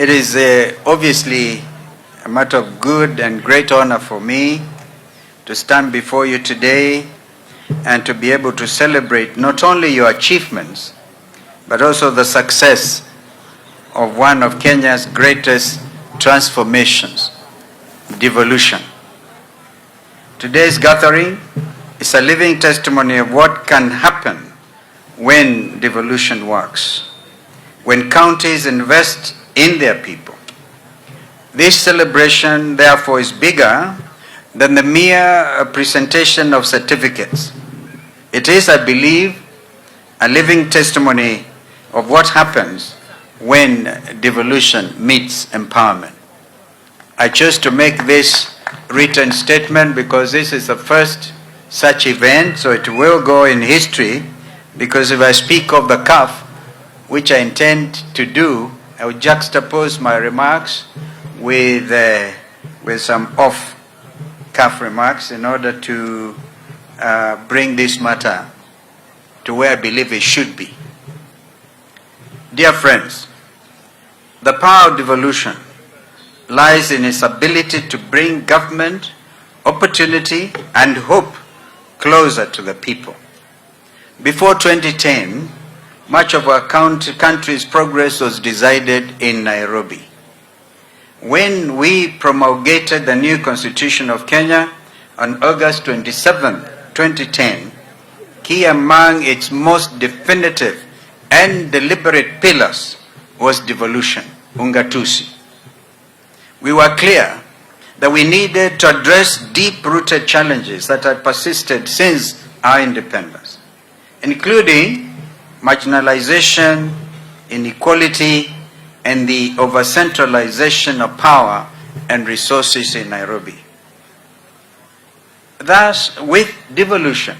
It is obviously a matter of good and great honor for me to stand before you today and to be able to celebrate not only your achievements, but also the success of one of Kenya's greatest transformations, devolution. Today's gathering is a living testimony of what can happen when devolution works, when counties invest in their people. This celebration, therefore, is bigger than the mere presentation of certificates. It is, I believe, a living testimony of what happens when devolution meets empowerment. I chose to make this written statement because this is the first such event, so it will go in history, because if I speak of the CAF, which I intend to do, I will juxtapose my remarks with some off-CAF remarks in order to bring this matter to where I believe it should be. Dear friends, the power of devolution lies in its ability to bring government, opportunity, and hope closer to the people. Before 2010, much of our country's progress was decided in Nairobi. When we promulgated the new Constitution of Kenya on August 27, 2010, key among its most definitive and deliberate pillars was devolution, ungatuzi. We were clear that we needed to address deep-rooted challenges that had persisted since our independence, including marginalization, inequality, and the over-centralization of power and resources in Nairobi. Thus, with devolution,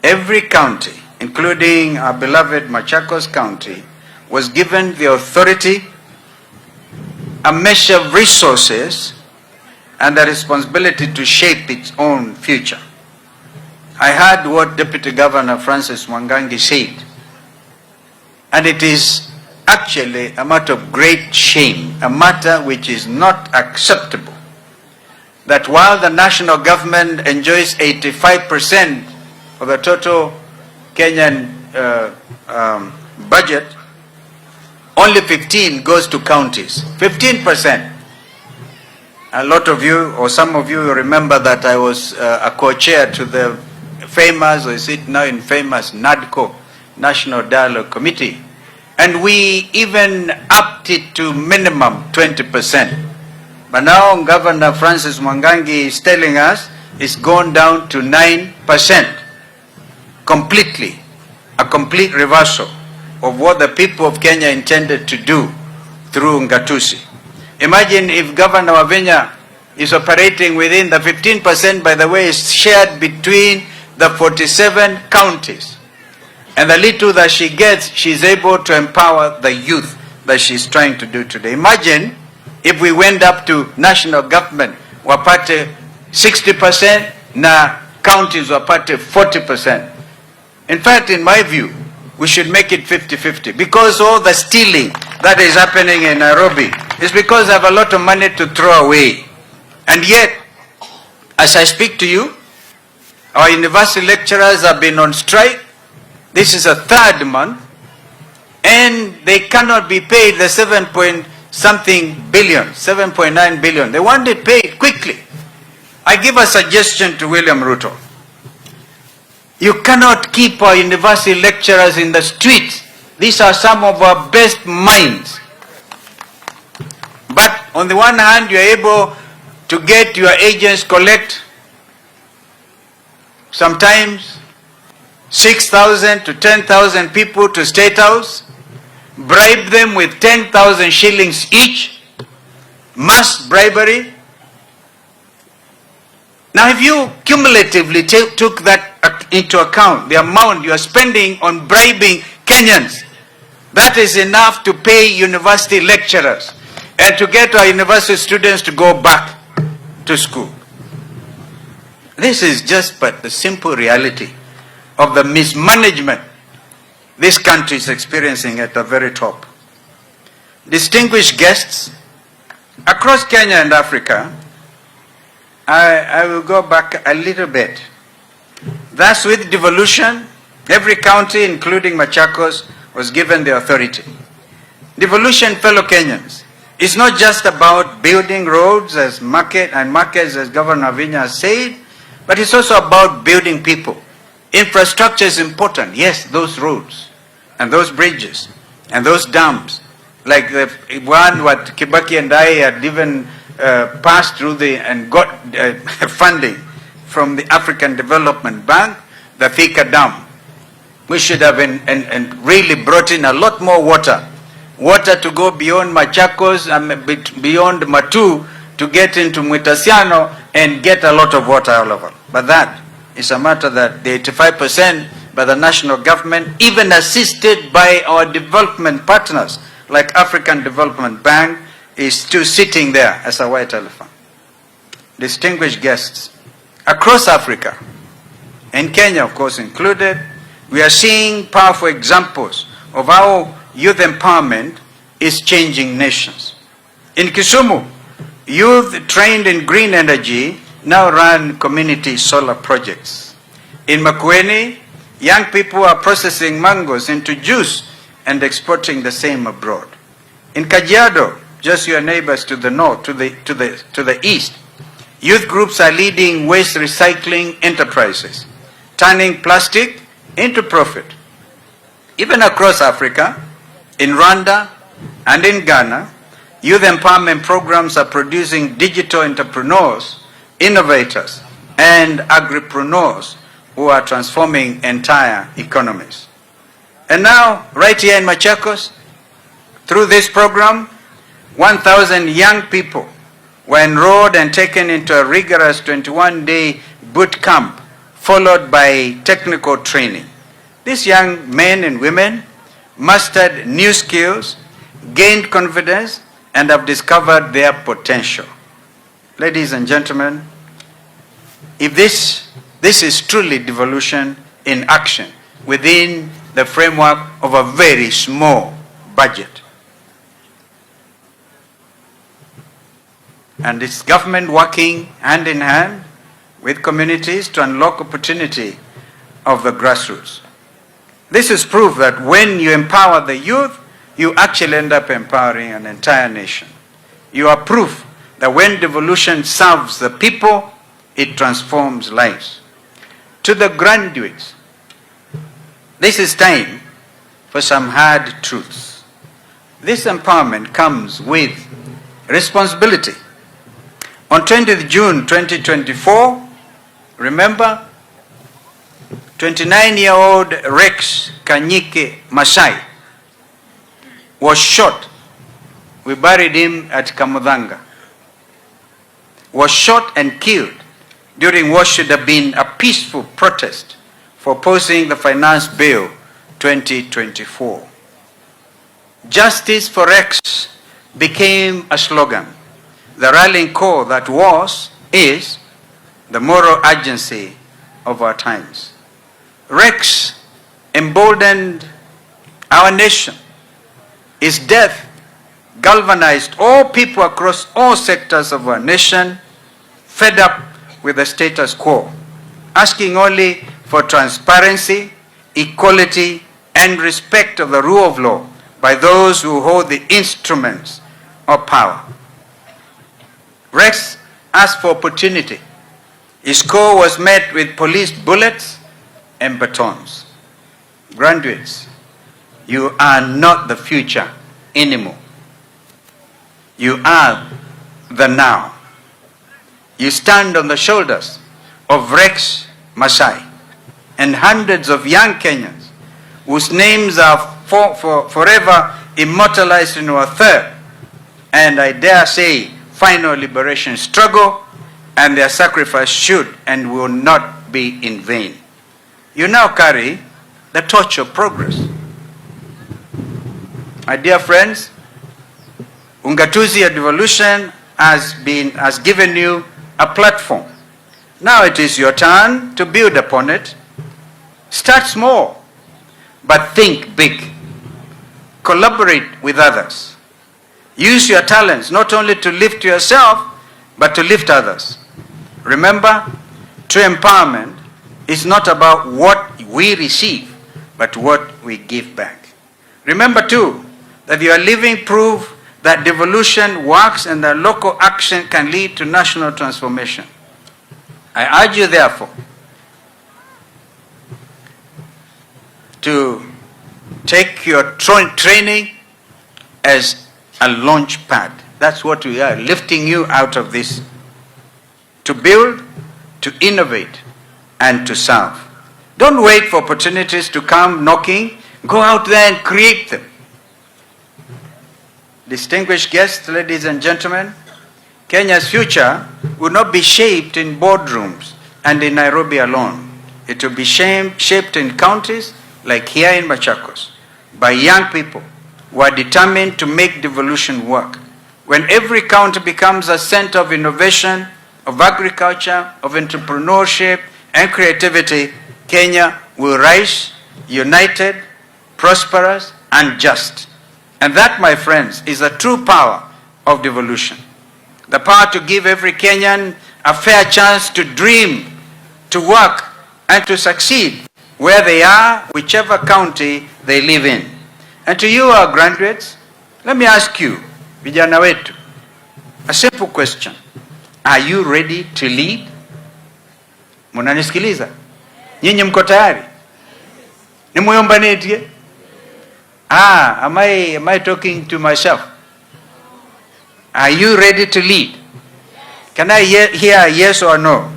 every county, including our beloved Machakos County, was given the authority, a measure of resources, and the responsibility to shape its own future. I heard what Deputy Governor Francis Mwangangi said, and it is actually a matter of great shame, a matter which is not acceptable, that while the national government enjoys 85% of the total Kenyan budget, only 15 goes to counties. 15%. A lot of you, or some of you, remember that I was a co-chair to the famous, or is it now infamous, NADCO, National Dialogue Committee. And we even upped it to minimum 20%. But now Governor Francis Mwangangi is telling us it's gone down to 9%. Completely. A complete reversal of what the people of Kenya intended to do through Ngatusi. Imagine if Governor Wavenya is operating within the 15%, by the way, is shared between the 47 counties. And the little that she gets, she's able to empower the youth that she's trying to do today. Imagine if we went up to national government, wapate 60%, na counties wapate 40%. In fact, in my view, we should make it 50-50, because all the stealing that is happening in Nairobi is because they have a lot of money to throw away. And yet, as I speak to you, our university lecturers have been on strike. This is a third month, and they cannot be paid the 7.9 billion. They want it paid quickly. I give a suggestion to William Ruto. You cannot keep our university lecturers in the streets. These are some of our best minds. But on the one hand, you are able to get your agents collect sometimes 6,000 to 10,000 people to State House, bribe them with 10,000 shillings each, mass bribery. Now, if you cumulatively took that into account, the amount you are spending on bribing Kenyans, that is enough to pay university lecturers and to get our university students to go back to school. This is just but the simple reality of the mismanagement this country is experiencing at the very top. distinguished guests, across Kenya and Africa, I will go back a little bit. Thus, with devolution, every county, including Machakos, was given the authority. Devolution, fellow Kenyans, is not just about building roads and markets, as Governor Vinya said, but it's also about building people. Infrastructure is important. Yes, those roads and those bridges and those dams, like the one what Kibaki and I had even passed through and got funding from the African Development Bank, the Thika Dam. We should have and really brought in a lot more water to go beyond Machakos and beyond Matu to get into Mwitasiano and get a lot of water all over. But that is a matter that the 85% by the national government, even assisted by our development partners like African Development Bank, is still sitting there as a white elephant. Distinguished guests, across Africa, and Kenya of course included, we are seeing powerful examples of how youth empowerment is changing nations. In Kisumu, youth trained in green energy now run community solar projects. In Makueni, young people are processing mangoes into juice and exporting the same abroad. In Kajiado, just your neighbors to the north, to the east, youth groups are leading waste recycling enterprises, turning plastic into profit. Even across Africa, in Rwanda and in Ghana, youth empowerment programs are producing digital entrepreneurs, innovators, and agripreneurs who are transforming entire economies. And now, right here in Machakos, through this program, 1,000 young people were enrolled and taken into a rigorous 21-day boot camp, followed by technical training. These young men and women mastered new skills, gained confidence, and have discovered their potential. Ladies and gentlemen, if this is truly devolution in action within the framework of a very small budget. And it's government working hand in hand with communities to unlock opportunity of the grassroots. This is proof that when you empower the youth, you actually end up empowering an entire nation. You are proof that when devolution serves the people, it transforms lives. To the graduates, this is time for some hard truths. This empowerment comes with responsibility. On 20th June 2024, remember, 29-year-old Rex Kanyike Masai was shot. We buried him at Kamudhanga. Was shot and killed during what should have been a peaceful protest for opposing the Finance Bill 2024. Justice for Rex became a slogan, the rallying call that is the moral urgency of our times. Rex emboldened our nation. His death galvanized all people across all sectors of our nation, fed up with the status quo, asking only for transparency, equality, and respect of the rule of law by those who hold the instruments of power. Rex asked for opportunity. His call was met with police bullets and batons. Graduates, you are not the future anymore. You are the now. You stand on the shoulders of Rex Masai and hundreds of young Kenyans whose names are forever immortalized in our third, and I dare say, final liberation struggle, and their sacrifice should and will not be in vain. You now carry the torch of progress. My dear friends, Ungatuzi of Devolution has given you a platform. Now it is your turn to build upon it. Start small, but think big. Collaborate with others. Use your talents not only to lift yourself, but to lift others. Remember, true empowerment is not about what we receive, but what we give back. Remember too, that you are living proof that devolution works and that local action can lead to national transformation. I urge you therefore to take your training as a launch pad. That's what we are, lifting you out of this. To build, to innovate, and to serve. Don't wait for opportunities to come knocking. Go out there and create them. Distinguished guests, ladies and gentlemen, Kenya's future will not be shaped in boardrooms and in Nairobi alone. It will be shaped in counties like here in Machakos by young people who are determined to make devolution work. When every county becomes a center of innovation, of agriculture, of entrepreneurship and creativity, Kenya will rise united, prosperous, and just. And that, my friends, is the true power of devolution. The power to give every Kenyan a fair chance to dream, to work, and to succeed where they are, whichever county they live in. And to you, our graduates, let me ask you, vijana wetu, a simple question. Are you ready to lead? Munanisikiliza? Nyinyi mko tayari? Nimuyombanetie? Am I talking to myself? Are you ready to lead? Can I hear a yes or no?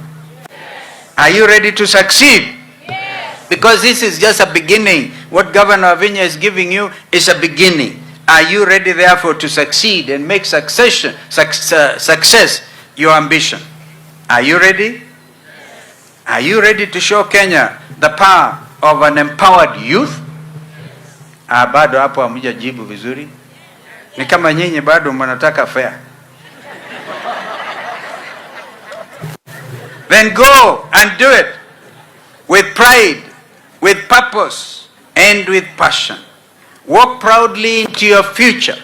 Are you ready to succeed? Because this is just a beginning. What Governor Avinya is giving you is a beginning. Are you ready, therefore, to succeed and make success your ambition? Are you ready? Are you ready to show Kenya the power of an empowered youth? Bado hapo hamjajibu vizuri. Ni kama nyinyi bado mnataka fair. Then go and do it with pride, with purpose, and with passion. Walk proudly into your future,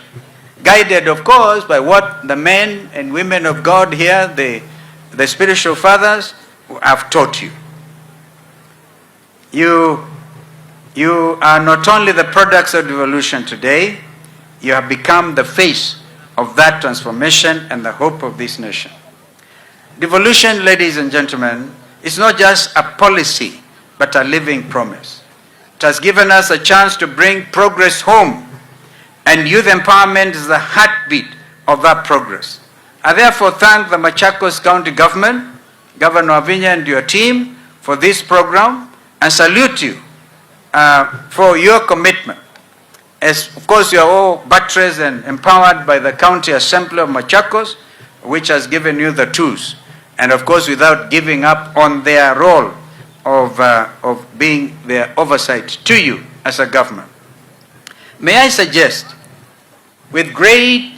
guided, of course, by what the men and women of God here, the spiritual fathers, have taught you. You are not only the products of devolution today, you have become the face of that transformation and the hope of this nation. Devolution, ladies and gentlemen, is not just a policy, but a living promise. It has given us a chance to bring progress home, and youth empowerment is the heartbeat of that progress. I therefore thank the Machakos County Government, Governor Avinya and your team for this program, and salute you for your commitment. As of course you are all buttressed and empowered by the County Assembly of Machakos, which has given you the tools, and of course without giving up on their role of being their oversight to you as a government. May I suggest, with great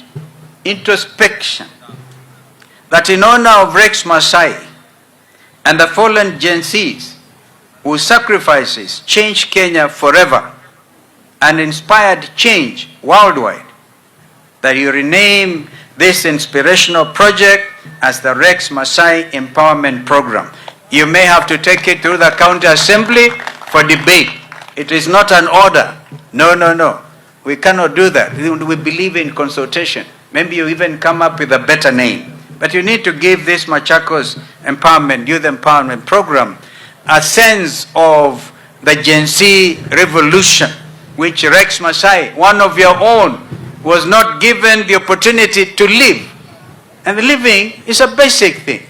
introspection, that in honor of Rex Masai and the fallen Gen Zs whose sacrifices changed Kenya forever and inspired change worldwide, that you rename this inspirational project as the Rex Masai Empowerment Program. You may have to take it through the County Assembly for debate. It is not an order. No. We cannot do that. We believe in consultation. Maybe you even come up with a better name. But you need to give this Machakos Empowerment, Youth Empowerment Program a sense of the Gen Z revolution, which Rex Masai, one of your own, was not given the opportunity to live. And living is a basic thing.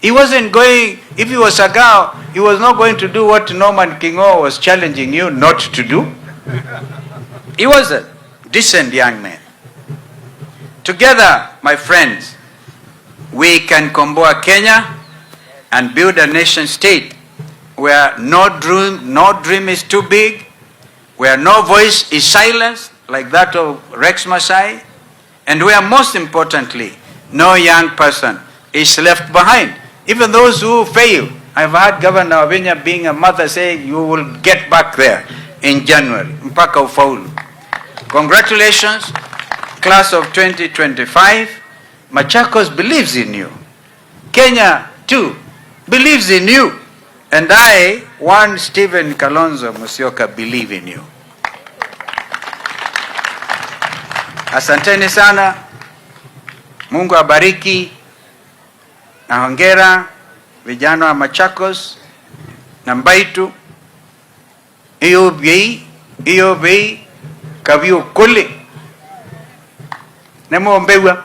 He wasn't going, if he was Sagao, he was not going to do what Norman Kingo was challenging you not to do. He was a decent young man. Together, my friends, we can comboa Kenya and build a nation state where no dream is too big, where no voice is silenced like that of Rex Masai, and where most importantly, no young person is left behind. Even those who fail. I've heard Governor Avinya being a mother saying, you will get back there in January. Mpaka ufaulu. Congratulations. class of 2025, Machakos believes in you. Kenya too believes in you. And I, one Stephen Kalonzo Musyoka, believe in you. Asanteni sana. Mungu abariki. Na hongera vijana wa Machakos na Mbaitu. Iyo bei kabio kule. Nemo mbewa.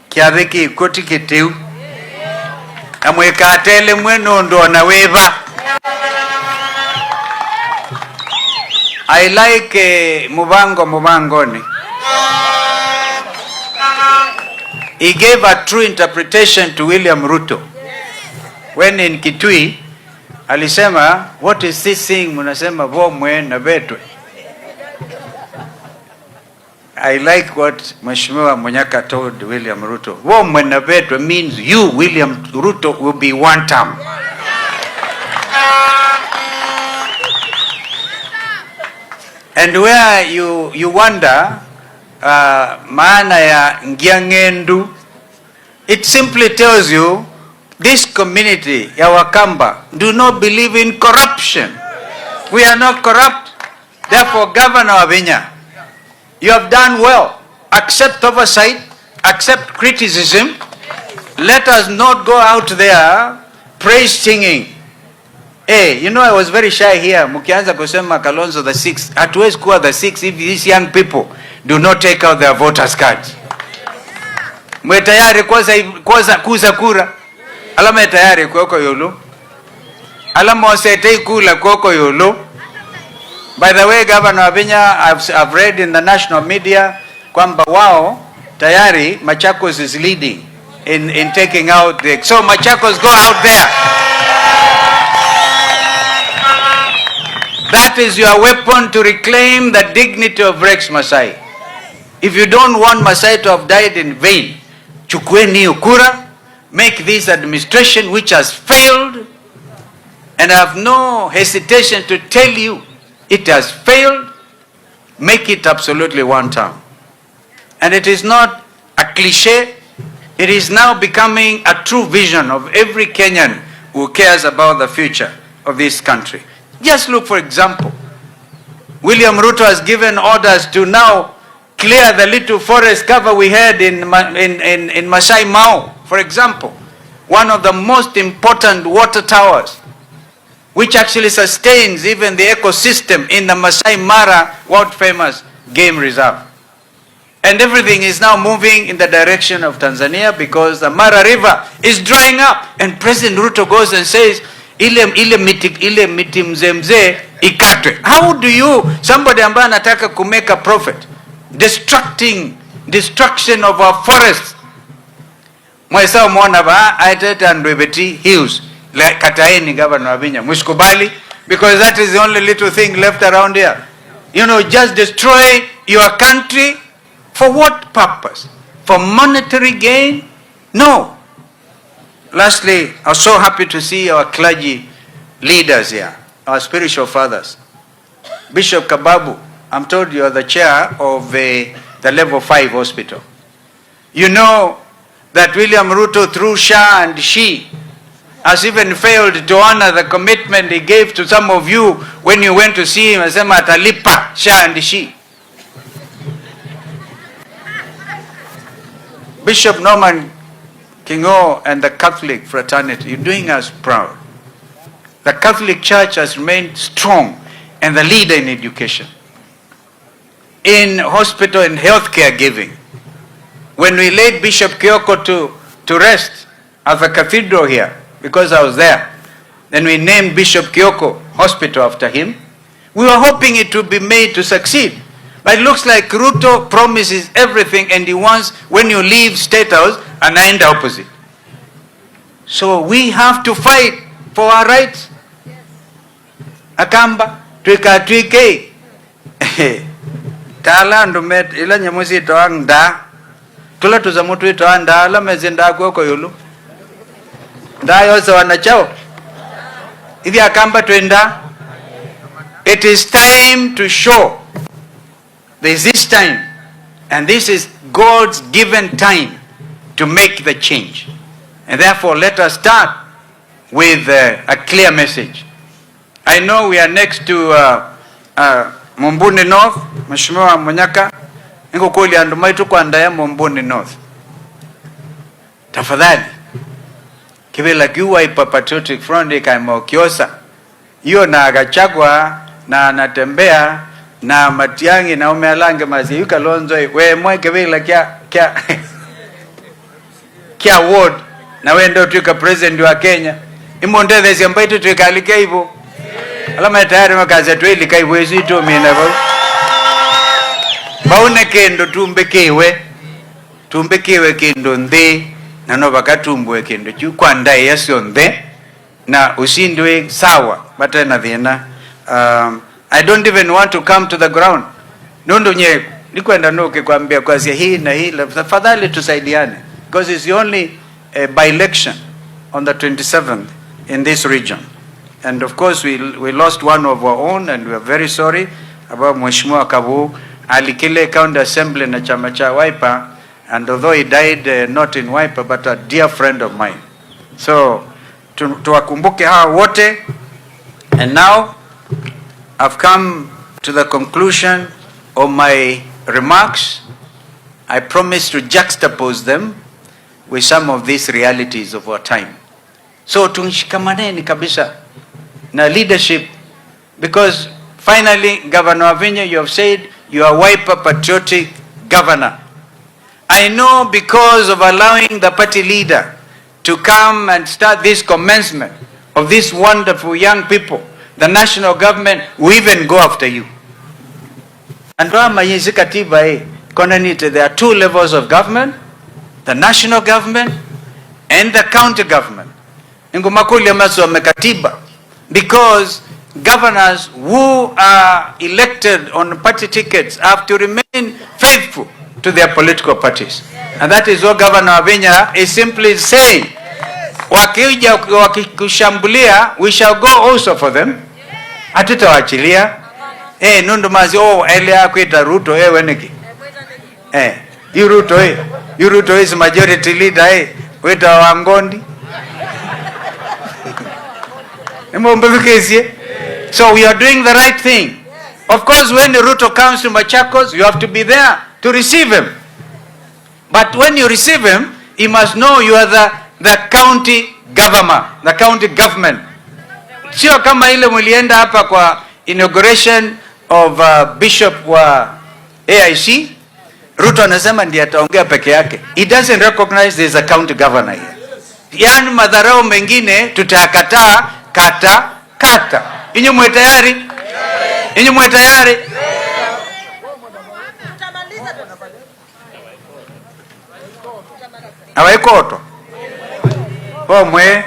Kiadhiki koti kiteu. Amweka atele mweno ndo na weva. I like Mubangoni. He gave a true interpretation to William Ruto. When in Kitui, alisema, what is this thing munasema vomwe na betwe? I like what Mheshimiwa Munyaka told William Ruto. Vomwe na betwe means you, William Ruto, will be one term. And where you wonder, maana ya ngiangendu, it simply tells you this community ya Wakamba do not believe in corruption. We are not corrupt. Therefore, Governor Wavinya, you have done well. Accept oversight, accept criticism. Let us not go out there praise singing. Hey, you know, I was very shy here. Mukianza kusema Kalonzo the sixth. Hatuwezi kuwa the sixth if these young people do not take out their voters cards. Mwe tayari kuza kura. Alama tayari kuoko yolo. Alama wasetei kula kuoko yolo. By the way, Governor Wavinya, I've read in the national media kwamba wao tayari Machakos is leading in taking out the... So Machakos, go out there. That is your weapon to reclaim the dignity of Rex Masai. If you don't want Masai to have died in vain, chukueni ukura, make this administration which has failed, and I have no hesitation to tell you it has failed, make it absolutely one term. And it is not a cliche, it is now becoming a true vision of every Kenyan who cares about the future of this country. Just look, for example, William Ruto has given orders to now clear the little forest cover we had in Masai Mao, for example, one of the most important water towers, which actually sustains even the ecosystem in the Masai Mara world-famous game reserve. And everything is now moving in the direction of Tanzania because the Mara River is drying up. And President Ruto goes and says, ile miti mzee ikatwe. How do you, somebody ambaye anataka ku make a profit, destruction of our forests? Mwesa umeona ba aiteta Ndwebeti Hills, like kataeni Governor Wavinya, musikubali, because that is the only little thing left around here. You know, just destroy your country. For what purpose? For monetary gain? No. Lastly, I was so happy to see our clergy leaders here, our spiritual fathers. Bishop Kababu, I'm told you are the chair of the level 5 hospital. You know that William Ruto, through SHA and SHE, has even failed to honor the commitment he gave to some of you when you went to see him. Asema atalipa SHA and SHE. Bishop Norman Kingo and the Catholic fraternity, you're doing us proud. The Catholic Church has remained strong and the leader in education, in hospital and healthcare giving. When we laid Bishop Kyoko to rest at the cathedral here, because I was there, then we named Bishop Kyoko Hospital after him. We were hoping it would be made to succeed. But it looks like Ruto promises everything and he wants, when you leave State House, an end opposite. So we have to fight for our rights. Akamba, twike. Tala ndumet ila nyamusi toang da. Tula tuzamutu itoang da la mezinda kwa yulu. Da yosa wanachao. Ithi Akamba twenda. It is time to show. There is this time And this is God's given time to make the change. And therefore, let us start with a clear message. I know we are next to Mumbuni North, Mheshimiwa Munyaka, niko kuli andumaitu kwa ndaya Mumbuni North. Tafadhali, kibela Wiper Patriotic Front ikaima Okiosa, hiyo na agachagwa na anatembea na Matiangi na umealange mazi, yu Kalonzo, we mwe kibela kia ward, na we ndo tuika president wa Kenya, imonde siambaitu tuika alike hivo. Alama tayari makazi tuili kaiwezi tu minavo. Baune kendo tumbekewe kendo nde, na no bakatumbwe kendo chukwa ndai yasio nde, na usindwe sawa, bata na dhina. I don't even want to come to the ground. Nondo nye, nikuenda nuke kwa mbia kwa zia hii na hii, tafadhali tusaidiane. Because it's the only by-election on the 27th in this region. And of course, we lost one of our own, and we are very sorry about Mheshimiwa Kabu alikile county assembly na chama cha Wiper, and although he died not in Wiper, but a dear friend of mine. So tuwakumbuke hawa wote. And now I've come to the conclusion of my remarks. I promise to juxtapose them with some of these realities of our time. So tushikamaneni kabisa na leadership, because finally, Governor Wavinya, you have said you are Wiper Patriotic Governor. I know because of allowing the party leader to come and start this commencement of these wonderful young people, the national government will even go after you. And there are two levels of government, the national government and the county government. Because governors who are elected on party tickets have to remain faithful to their political parties. And that is what Governor Wavinya is simply saying. Wakija wakikushambulia, we shall go also for them. Hatutawachilia. Nundu mazi, elia kuita Ruto, weneki. You Ruto is majority leader, weta wangondi. So we are doing the right thing. Of course, when the Ruto comes to Machakos, you have to be there to receive him. But when you receive him, you must know you are the county governor, the county government. Sio kama ile mulienda hapa kwa inauguration of Bishop wa AIC, Ruto anasema ndiye ataongea peke yake. He doesn't recognize there is a county governor here. Yani madharau mengine tutakataa kata. Inyi mwe tayari? Inyi mwe tayari? Awaikoto. Mwe.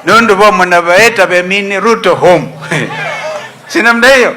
Nundu mwe na baeta be mini Ruto home. Sina mda hiyo?